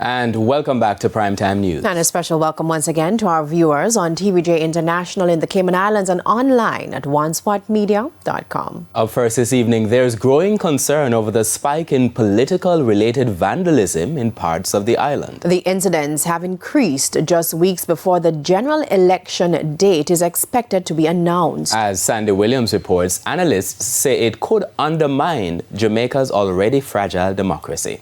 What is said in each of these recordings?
And welcome back to Primetime News. And a special welcome once again to our viewers on TVJ International in the Cayman Islands and online at onespotmedia.com. Up first this evening, there's growing concern over the spike in political-related vandalism in parts of the island. The incidents have increased just weeks before the general election date is expected to be announced. As Sandy Williams reports, analysts say it could undermine Jamaica's already fragile democracy.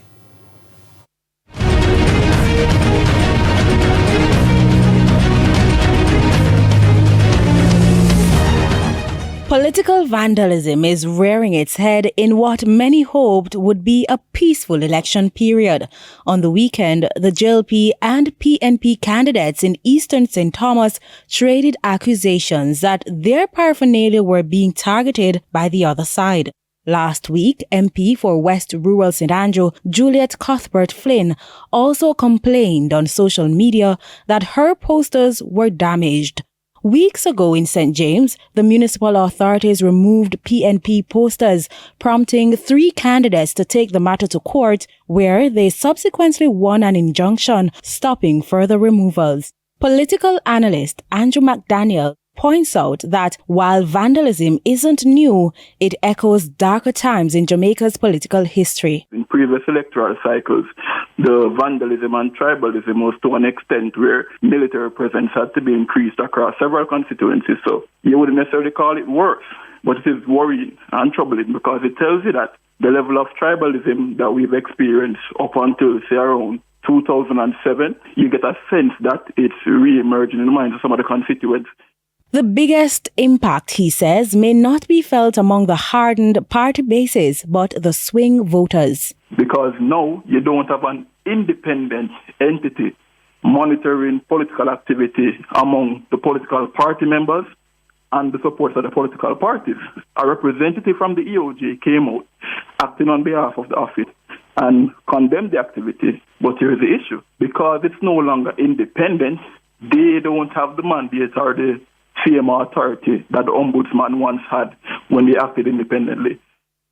Political vandalism is rearing its head in what many hoped would be a peaceful election period. On the weekend, the JLP and PNP candidates in Eastern St. Thomas traded accusations that their paraphernalia were being targeted by the other side. Last week, MP for West Rural St. Andrew, Juliet Cuthbert Flynn, also complained on social media that her posters were damaged. Weeks ago in St. James, the municipal authorities removed PNP posters, prompting 3 candidates to take the matter to court, where they subsequently won an injunction stopping further removals. Political analyst Andrew McDaniel points out that while vandalism isn't new, it echoes darker times in Jamaica's political history. In previous electoral cycles, the vandalism and tribalism was to an extent where military presence had to be increased across several constituencies. So you wouldn't necessarily call it worse, but it is worrying and troubling because it tells you that the level of tribalism that we've experienced up until, say, around 2007, you get a sense that it's re-emerging in the minds of some of the constituents. The biggest impact, he says, may not be felt among the hardened party bases, but the swing voters. Because now you don't have an independent entity monitoring political activity among the political party members and the supporters of the political parties. A representative from the EOJ came out acting on behalf of the office and condemned the activity. But here's the issue. Because it's no longer independent, they don't have the mandate or the same authority that the ombudsman once had when they acted independently.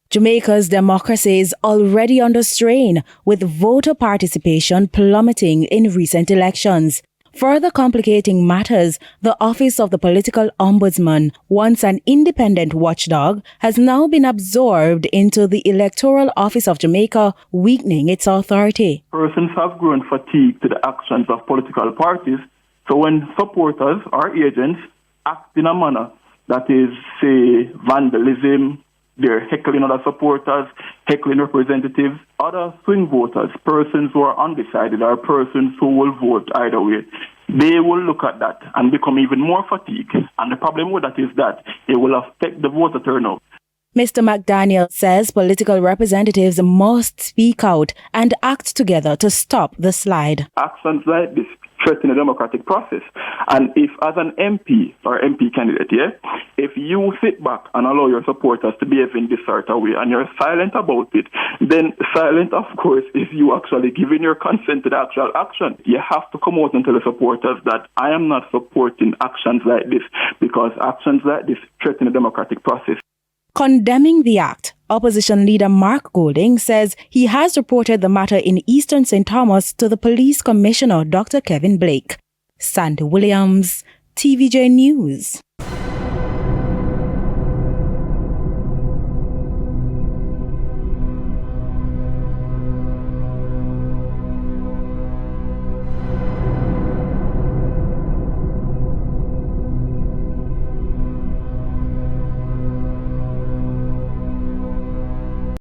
Jamaica's democracy is already under strain, with voter participation plummeting in recent elections. Further complicating matters, the office of the political ombudsman, once an independent watchdog, has now been absorbed into the Electoral Office of Jamaica, weakening its authority. Persons have grown fatigued to the actions of political parties, so when supporters or agents act in a manner that is, say, vandalism, they're heckling other supporters, heckling representatives, other swing voters, persons who are undecided or persons who will vote either way. They will look at that and become even more fatigued. And the problem with that is that it will affect the voter turnout. Mr. McDaniel says political representatives must speak out and act together to stop the slide. Actions like this threaten the democratic process. And if as an MP or MP candidate, if you sit back and allow your supporters to behave in this sort of way and you're silent about it, then silent, of course, is you actually giving your consent to the actual action. You have to come out and tell the supporters that I am not supporting actions like this because actions like this threaten the democratic process. Condemning the act, opposition leader Mark Golding says he has reported the matter in Eastern St. Thomas to the police commissioner, Dr. Kevin Blake. Sandy Williams, TVJ News.